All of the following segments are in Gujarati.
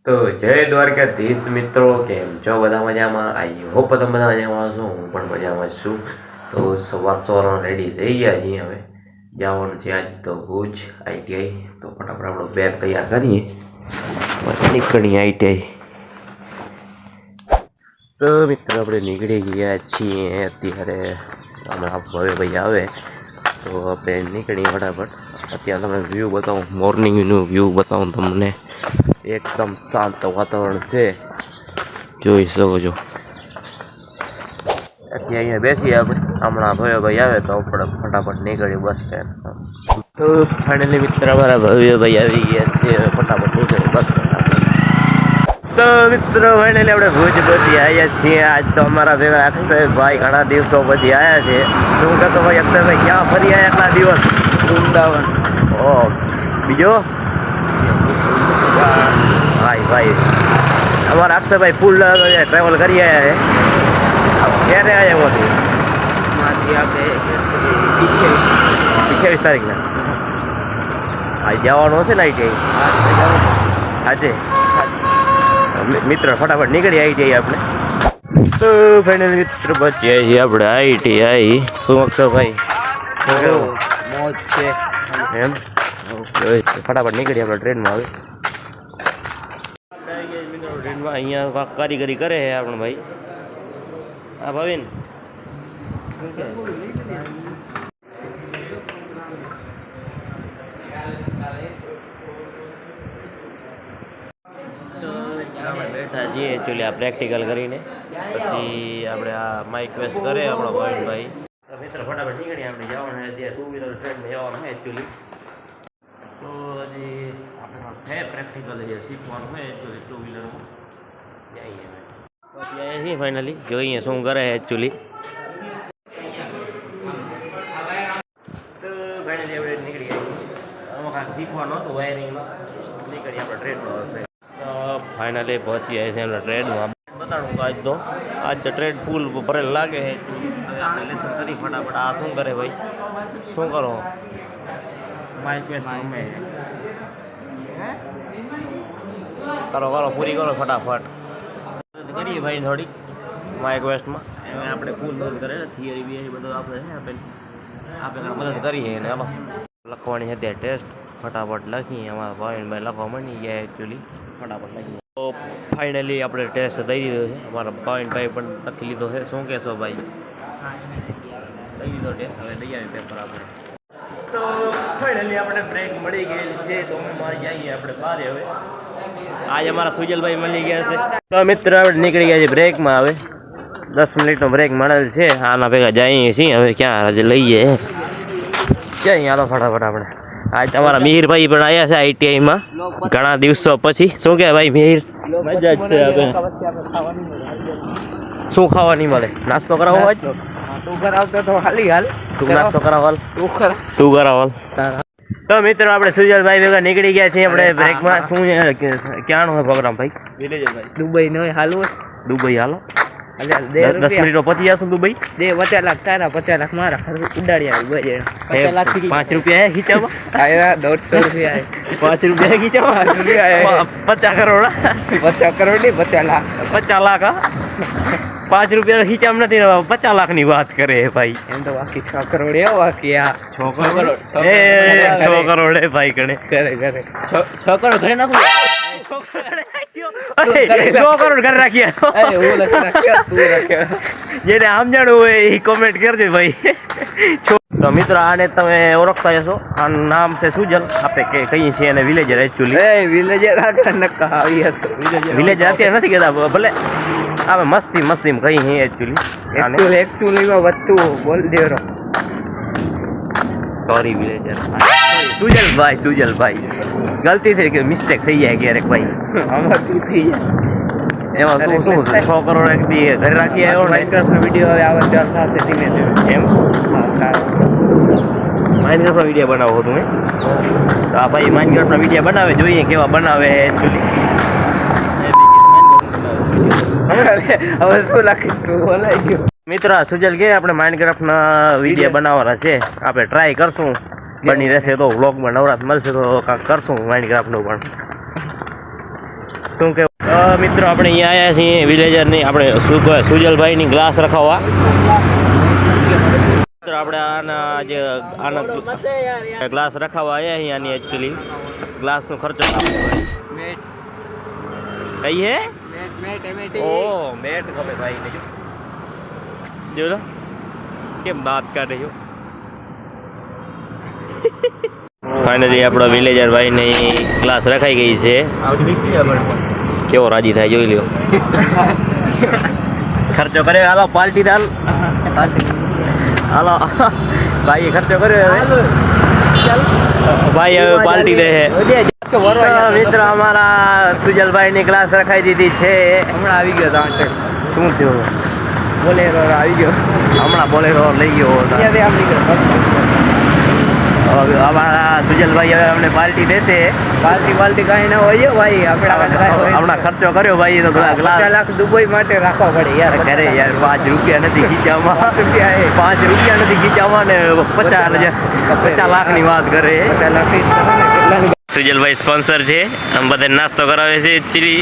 તો જય દ્વારકાધીશ મિત્રો, કેમ છો? બધા મજામાં? આઈ હોપ તમે બધા મજામાં છો. હું પણ મજામાં છું. તો સવારમાં રેડી થઈ ગયા છીએ. હવે જવાનું છે આજ તો ભુજ ITI. તો ફટાફટ આપણો બેગ તૈયાર કરીએ, નીકળીએ ITI. તો મિત્રો આપણે નીકળી ગયા છીએ અત્યારે. હમણાં ભાઈ આવે તો આપણે નીકળીએ ફટાફટ. અત્યારે તમને વ્યૂ બતાવું, મોર્નિંગનું વ્યૂ બતાવું તમને. એકદમ શાંત વાતાવરણ છે, જોઈ શકો છો. અત્યારે અહીંયા બેસીએ આપણે. હમણાં ભવ્યભાઈ આવે તો આપણે ફટાફટ નીકળીએ બસ સ્ટેન્ડ. તો ફાઇનલી મિત્ર અમારા ભવ્યભાઈ આવી ગયા છે, ફટાફટ નીકળીએ બસ સ્ટેન્ડ. તો મિત્રો ફાઇનલી આપણે ભુજ પછી આવ્યા છીએ. આજ તો અમારા ભેગા અક્ષયભાઈ ઘણા દિવસો પછી આવ્યા છે. શું કહેતો ભાઈ અક્ષયભાઈ, ક્યાં ફરી આવ્યા એટલા દિવસ? વૃંદાવન. ઓ બીજો ભાઈ અમારા અક્ષયભાઈ ફૂલ ટ્રાવેલ કરી આવ્યા છે. ક્યારે આવ્યા પછી? 28 તારીખના આજે જવાનું હશે ને ITI? આજે મિત્ર ફટાફટ નીકળી આવી જઈએ આપણે. તો ફાઇનલ મિત્ર બચીએ છીએ આપણે ITI. શું અક્ષરભાઈ મોજ છે એમ? ફટાફટ નીકળીએ આપણે ટ્રેનમાં. આવે ટ્રેનમાં અહીંયા કારીગરી કરે છે આપણે ભાઈ. હા ભાવિન, બેઠા છીએ એકચ્યુઅલી આ પ્રેક્ટિકલ કરીને. પછી આપણે આ માઇક વેસ્ટ કરે આપણો ભાઈ. મિત્ર ફટાફટ નીકળીએ આપણે. જવાનું અત્યારે 2 વ્હીલર ટ્રેનમાં જવાનું છે એકચ્યુઅલી. તો હજી આપણે છે પ્રેક્ટિકલ જે શીખવાનું હોય એકચ્યુઅલી 2 વ્હીલરમાં જઈએ. પછી અહીંયા ફાઇનલી જોઈએ શું કરે એકચ્યુઅલી. તો ફાઇનલી આપણે નીકળી ગયા. આમાં કાંઈક શીખવાનું હતું વાયરિંગમાં. નીકળીએ આપણે ટ્રેનમાં. ફાઇનલી પહોંચી જાય છે એમના ટ્રેડમાં. બતાડું આજ તો ટ્રેડ ફૂલ ભરેલ લાગે છે. આપણે લેસન કરી ફટાફટ. આ શું કરે ભાઈ? શું કરો? માઇક વેસ્ટ કરો પૂરી કરો ફટાફટ. કરીએ ભાઈ થોડી માઇક વેસ્ટમાં. એમાં આપણે ફૂલ મદદ કરે થિયરી બિયરી બધું આપણે આપણે મદદ કરીએ. અને હાલો લખવાની છે ત્યાં ટેસ્ટ. ફટાફટ લખીએ. અમારા ભાઈ લખવા માંડી ગયા એકચ્યુઅલી. ફટાફટ લખીએ. તો ફાઇનલી આપણે ટેસ્ટ દઈ દીધો છે. અમારા ભાઈ પણ લખી લીધો છે. શું કહેશો ભાઈ? દઈ દીધો ટેસ્ટ. હવે દઈ આવી પેપર આપણે. તો ફાઇનલી આપણે બ્રેક મળી ગયેલી છે. તો મારી જઈએ આપણે બહાર. હવે આજે અમારા સુજલભાઈ મળી ગયા છે. તો મિત્ર આપણે નીકળી ગયા છે બ્રેકમાં. હવે 10 મિનિટનો બ્રેક મળેલ છે. આના ભેગા જઈએ છીએ. હવે ક્યાં આજે લઈએ ક્યાં? હાલો ફટાફટ આપણે. આજ તમારા મિહિરભાઈ પણ આવ્યા છે ITIમાં ઘણા દિવસો પછી. શું કે ભાઈ મિહિર? મજા જ છે. હવે શું ખાવા નહીં મળે? નાસ્તો કરાવો આજ? તું કરાવતો તો હાલી હાલ. તું નાસ્તો કરાવવાલ. તું કરાવવાલ. તો મિત્રો આપણે સુજલભાઈ ભેગા નીકળી ગયા છીએ આપણે બ્રેકમાં. શું ક્યાંનો પ્રોગ્રામ ભાઈ? દુબઈ નો હાલવું. દુબઈ હાલો. 10 મિનિટો પછી જશું દુબઈ. 50 લાખ તારા, 50 લાખ મારા. ઉડાડી આવી 5 રૂપિયા હે ખીચામાં. 150 રૂપિયા 5 રૂપિયા ખીચામાં. 50 કરોડ. 50 કરોડ નહીં, 50 લાખ. 50 લાખ. 5 રૂપિયા ખીચામ નથી, 50 લાખની વાત કરે ભાઈ. એમ તો બાકી 6 કરોડ એવો બાકી. આ 6 કરોડ 6 કરોડ હે ભાઈ. ગણે કરે 6 કરોડ ઘરે નાખો. 100 કરોડ ઘરે રાખીએ. જેને સમજાણું હોય એ કોમેન્ટ કરજો ભાઈ. તો મિત્રો આને તમે ઓળખતા જશો. આનું નામ છે સુજલ. આપણે કહીએ છીએ એને વિલેજર એકચ્યુઅલી. વિલેજર અત્યારે નથી કહેતા, ભલે આપણે મસ્તી કહીએ એકચ્યુઅલી વસ્તુ બોલ દેરો. Sorry villager. સુજલભાઈ ગલતી થઈ, મિસ્ટેક થઈ જાય ક્યારેક ભાઈ. આમાં શું થઈ જાય એમાં શું 6 કરોડ એક દી ઘરે રાખી આવ્યો. માઇનક્રાફ્ટનો વિડીયો હવે આવે ચાલ થશે ધીમે ધીમે. એમ માઇનક્રાફ્ટનો વિડીયો બનાવો તમે? તો આ ભાઈ માઇનક્રાફ્ટનો વિડીયો બનાવે, જોઈએ કેવા બનાવે એકચ્યુઅલી. હવે શું લખીશ તું? બોલાઈ ગયો મિત્ર. સુજલ કે આપણે માઇનક્રાફ્ટના વિડીયો બનાવવાના છે. આપણે ટ્રાય કરશું. બની રહેશે તો વ્લોગમાં નવરાત મળશે તો કાંઈક કરશું માઇનક્રાફ્ટનું પણ. શું કે મિત્રો આપણે અહીંયા આવ્યા છીએ વિલેજરની આપણે સુજલભાઈની ગ્લાસ રખાવવા. આપણે આના ગ્લાસ રખાવવા આવ્યા છીએ. આની એકચ્યુઅલી ગ્લાસનો ખર્ચો કઈ હે ઓ મેટ ખબર ભાઈ ને જો કેમ વાત કાઢે છો. ફાઇનલી આપણો વિલેજર ભાઈ ની ક્લાસ રખાઈ ગઈ છે. કેવો રાજી થાય જોઈ લ્યો. ખર્ચો કરે હાલો પાર્ટી હાલ હાલો ભાઈ ખર્ચો કર્યો ભાઈ હવે પાર્ટી દે મિત્ર. અમારા સુજલભાઈ ની ક્લાસ રખાઈ દીધી છે. હમણાં આવી ગયો શું થયું બોલેરો આવી ગયો હમણાં બોલેરો લઈ ગયો. અમારા સુજલભાઈ હવે અમને પાર્ટી દેશે. પાર્ટી કાંઈ ના હોય ભાઈ. આપણે હમણાં ખર્ચો કર્યો ભાઈ તો ગ્લાસ લાખ દુબઈ માટે રાખવા પડે યાર. ઘરે યાર 5 રૂપિયા નથી ખીચામાં. 5 રૂપિયા નથી ખીચામાં ને 50 લાખની વાત કરે. સુજલભાઈ સ્પોન્સર છે. આમ બધા નાસ્તો કરાવે છે. ચીલી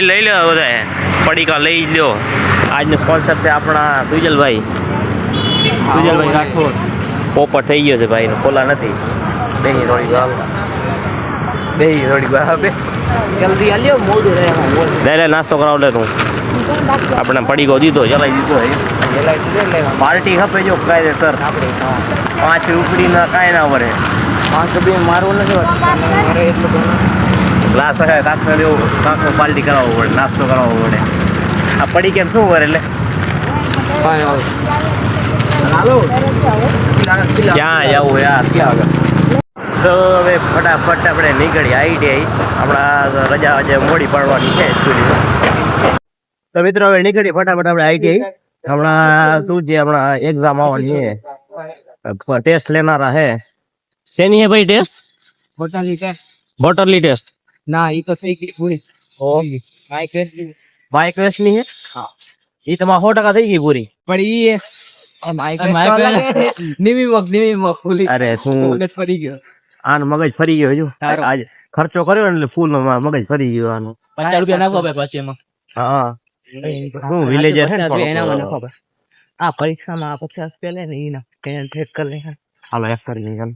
લઈ લો બધા પડીકા લઈ લો. આજનો સ્પોન્સર છે આપણા સુજલભાઈ રાઠોડ. પોપર થઈ ગયો છે ભાઈ ખોલા નથી. બેહી થોડી બરાબર જલ્દી આલ્યો મોડું રહે. નાસ્તો કરાવ લે તું. આપણે પડીકો દીધો ચલાવી દીધો. પાર્ટી ખપે જો કાયદેસર. 5 રૂપિયા કાંઈ ના વરે. 5 રૂપિયા મારવું નથી એટલું ગ્લાસ કાંકને દેવું. કાંકનો પાર્ટી કરાવવો પડે નાસ્તો કરાવવો પડે. આ પડી કેમ શું કરે એટલે ક્યાં જવું યાર. તો હવે ફટાફટ આપણે નીકળી ITI. હમણાં રજા જે મોડી પડવાની છે એકચ્યુઅલી. તો મિત્રો હવે નીકળી ફટાફટ આપણે ITI. હમણાં શું છે હમણાં એક્ઝામ આવવાની છે. ટેસ્ટ લેનારા હે. શેની હે ભાઈ ટેસ્ટ? બોટલી ટેસ્ટ ના ઈ તો થઈ ગઈ પૂરી. બાઇક રેસ ની હે. હા ઈ તમારે 100% થઈ ગઈ પૂરી. પણ ઈ અરે શું ફરી ગયો. આનું મગજ ફરી ગયો હજુ. આજ ખર્ચો કર્યો ને એટલે ફૂલ મગજ ફરી ગયો આનું. 50 રૂપિયા નાખો ભાઈ પછી એમાં. હા શું વિલેજર છે ને આ પરીક્ષામાં 50 રૂપિયા લે ને ઈ ના ઠેક કરી લે. હાલો એક કરી લઈએ.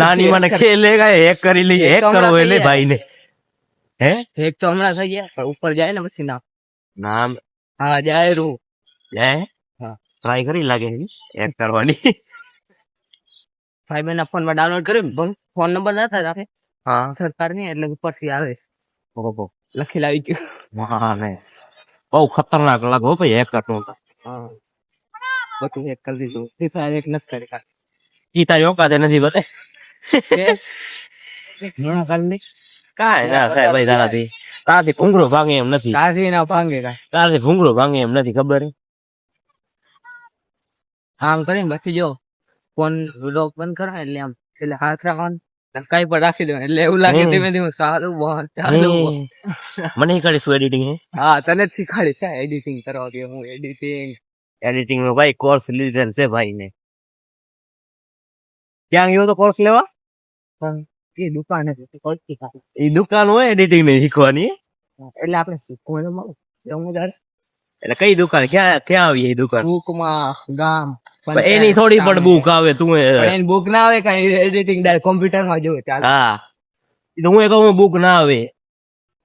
નાની મને ખેલેગા એક કરી લઈએ. એક કરો એટલે ભાઈ ને હે એક તો હમણાં થઈ ગયા પણ ઉપર જાય ને પછી નામ હા જાય રૂ જાય. હા ટ્રાય કરી લાગે એક કરવાની. ભાઈ બેન ફોન માં ડાઉનલોડ કર્યું ફોન નંબર ના થાય રાખે. હા સરકાર ની એટલે ઉપરથી આવે લખી લાવી ગયું. હા ને બહુ ખતરનાક લાગો ભાઈ એક કરતો. હા બધું એક કરી દીધું. ફ્રી ફાયર એક નથી કરી. ઈ તારી ઓકાતે નથી બતે. કાંઈ ના થાય ભાઈ તારાથી ભૂંગળો ભાંગે એમ નથી. કાશી ના ભાંગે તારાથી ભૂંગળો ભાંગે એમ નથી ખબર. આમ કરીને પછી જો ફોન લોક બંધ કરો એટલે આમ એટલે હાથ રાખવાનું કઈ પણ રાખી દેવાનું એટલે એવું લાગે ધીમે ધીમે સારું ચાલુ. મને કરીશું એડિટિંગ. હા તને જ શીખાડીશ એડિટિંગ કરવા દે. હું એડિટિંગ નો ભાઈ કોર્સ લીધેલ છે ભાઈ ને. ક્યાં ગયો તો કોર્સ લેવા? એ દુકાન એ દુકાન હોય એડિટિંગ ને શીખવાની. એટલે આપણે શીખવાનું એટલે કઈ દુકાન ક્યાં આવી એ દુકાન? બુકમાં ગામ એની થોડી પણ બુક આવે. તું એની બુક ના આવે કઈ એડિટિંગ ડાયરેક્ટ કોમ્પ્યુટર માં જોવે. હા હું એ કહું બુક ના આવે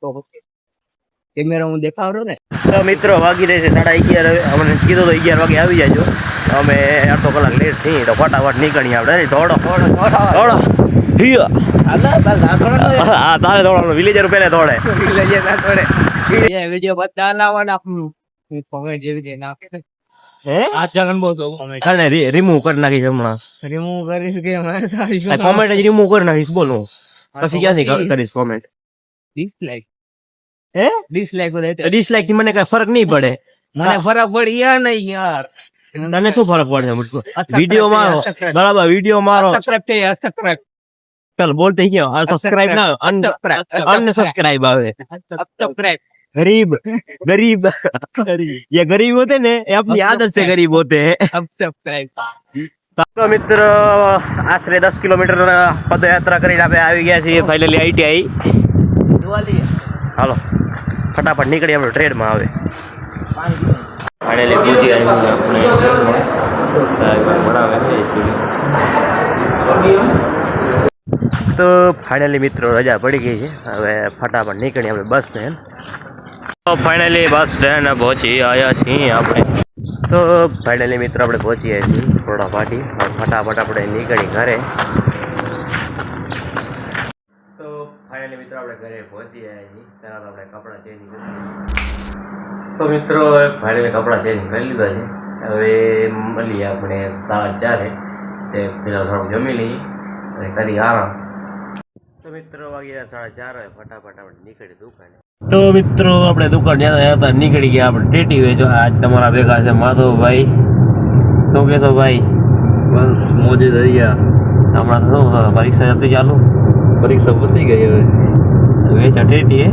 તો કેમેરા હું દેખાડો ને. તો મિત્રો વાગી રહે છે 11:30. હવે અમને કીધું તો 11 વાગે આવી જાજો. અમે અડધો કલાક લેટ થઈ તો ફટાફટ નીકળી આપણે. થોડો હા તારે દોડવાનું. વિલેજર પેલે દોડે. વિડીયો બધા લાવવાના કોમેન્ટ જેવી નાખે. આ ચલન બહુ તો રિમૂવ કરી નાખીશ હમણાં. રિમૂવ કરીશ કે કોમેન્ટ જ રિમૂવ કરી નાખીશ. બોલો પછી ક્યાંથી કરીશ કોમેન્ટ? ડિસલાઈક ડિસલાઈક થી મને કઈ ફરક નહીં પડે. મને ફરક પડી યાર નહીં યાર. તને શું ફરક પડે? વિડીયો મારો બરાબર. વિડીયો મારો સબસ્ક્રાઇબ ચાલ બોલते ही क्या सब्सक्राइब ना अनसब्सक्राइब આવે. गरीब ये गरीब होते ने ये अपनी आदत से गरीब होते हैं. તો મિત્ર આશરે 10 કિલોમીટર પદયાત્રા કરીને આપણે આવી ગયા છીએ ફાઇનલી ITI. હાલો ફટાફટ નીકળી આપણે ટ્રેડમાં આવે ફાઇનલી પૂછી આપણે બનાવે તો ફાઇનલી મિત્રો રજા પડી ગઈ છે હવે ફટાફટ નીકળી આપણે બસ સ્ટેન્ડ તો ફાઇનલી બસ સ્ટેન્ડ પહોંચી આવ્યા છીએ આપણે તો ફાઇનલી મિત્રો આપણે પહોંચી આવ્યા છીએ થોડા પાટી ફટાફટ આપણે નીકળી ઘરે તો ફાઇનલી મિત્રો આપણે ઘરે પહોંચી આવ્યા છીએ પહેલાં તો આપણે કપડાં ચેન્જ કરી તો મિત્રો ફાઇનલી કપડાં ચેન્જ કરી લીધા છે હવે મળીએ આપણે 4:30 તે પહેલાં થોડુંક જમી લઈએ અને કરી આરામ તો મિત્રો વાગ્યા 4:30 ફટાફટ આપણે નીકળી દુકાને તો મિત્રો આપણે દુકાન જ્યાં હતા નીકળી ગયા આપણે ટેટી વેચો આજ તમારા ભેગા છે માધવભાઈ શું કહેશો ભાઈ બસ મોજે થઈ ગયા હમણાં તો શું પરીક્ષા હતી ચાલુ પરીક્ષા પતી ગઈ હવે વેચા ટેટી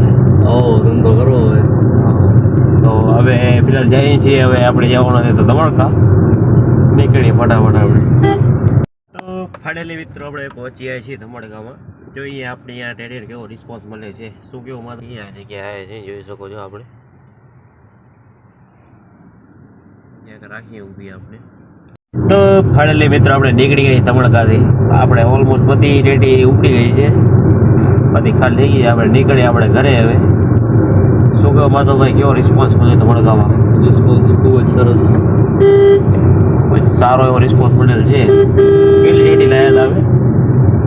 ધંધો કરવો હવે તો હવે ફિલહાલ જઈએ છીએ હવે આપણે જવાનું છે તો ધમાડકા નીકળીએ ફટાફટ આપણે તો ફાઇનલી મિત્રો આપણે પહોંચી આવ્યા છીએ ધમાડકામાં જોઈએ આપણે અહીંયા ટેટીને કેવો રિસ્પોન્સ મળે છે શું કેવું મારે અહીંયા જગ્યાએ આવે છે જોઈ શકો છો આપણે ક્યાંક રાખીએ ઊભી આપણે તો ફાઇનલી મિત્રો આપણે નીકળી ગઈ ધમાડકાથી આપણે ઓલમોસ્ટ બધી ટેટી ઉપડી ગઈ છે બધી ખાલી થઈ ગઈ આપણે નીકળીએ આપણે ઘરે હવે શું કહો માધવભાઈ કેવો રિસ્પોન્સ મળ્યો ધમાડકામાં રિસ્પોન્સ ખૂબ જ સરસ ખૂબ જ સારો એવો રિસ્પોન્સ મળેલ છે કેટલી ટેટી લાયા હતા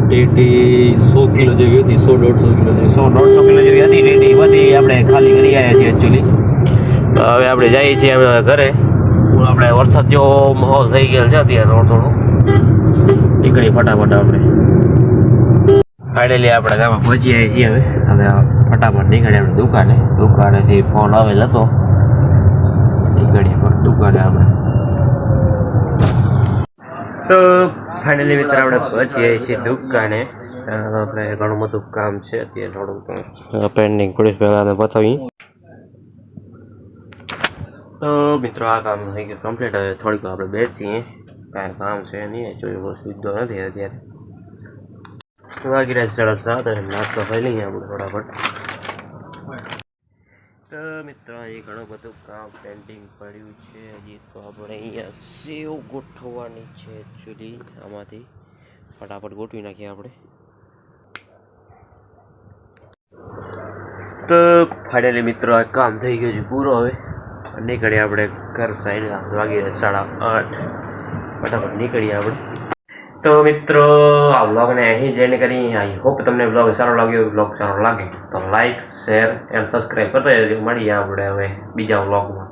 ટેટી 100 કિલો જેવી હતી 100-150 કિલો જેવી 100-150 કિલો જેવી હતી ટેટી બધી આપણે ખાલી કરી આવ્યા છીએ એકચ્યુઅલી તો હવે આપણે જઈએ છીએ હવે ઘરે આપણે વરસાદ જેવો માહોલ થઈ ગયેલ છે અત્યારે થોડું નીકળી ફટાફટ આપણે ફાઇનલી આપણે ગામમાં પહોંચી આવ્યા છીએ હવે અને ફટાફટ નીકળીએ આપણે દુકાનેથી ફોન આવેલ હતો નીકળીએ પણ દુકાને આપણે તો ફાઇનલી મિત્ર આપણે પહોંચી આવ્યા છીએ દુકાને આપણે ઘણું બધું કામ છે અત્યારે થોડુંક પેન્ડિંગ પોલીસ પહેલાં બતાવી તો મિત્રો આ કામ થઈ ગયું કમ્પ્લીટ હવે થોડીક આપણે બેસીએ કાંઈ કામ છે નહીં જોયું સીધો નથી અત્યારે વાગી રહ્યા 7:30 નાસ્તો ખાઈ લઈએ આપણે ફટાફટ તો મિત્રો હજી ઘણું બધું કામ પેન્ડિંગ પડ્યું છે હજી તો આપણે અહીંયા સેવ ગોઠવવાની છે એકચ્યુઅલી આમાંથી ફટાફટ ગોઠવી નાખીએ આપણે તો ફાઇનલી મિત્રો આ કામ થઈ ગયું છે પૂરો હવે નીકળીએ આપણે ઘર સાઈડ વાગી 8:30 ફટાફટ નીકળીએ આપણે તો મિત્રો આ વ્લોગને અહીં જેને કરી આઈ હોપ તમને વ્લોગ સારો લાગ્યો વ્લોગ સારો લાગે તો લાઈક શેર એન્ડ સબસ્ક્રાઈબ કરતા મળીએ આપણે હવે બીજા વ્લોગમાં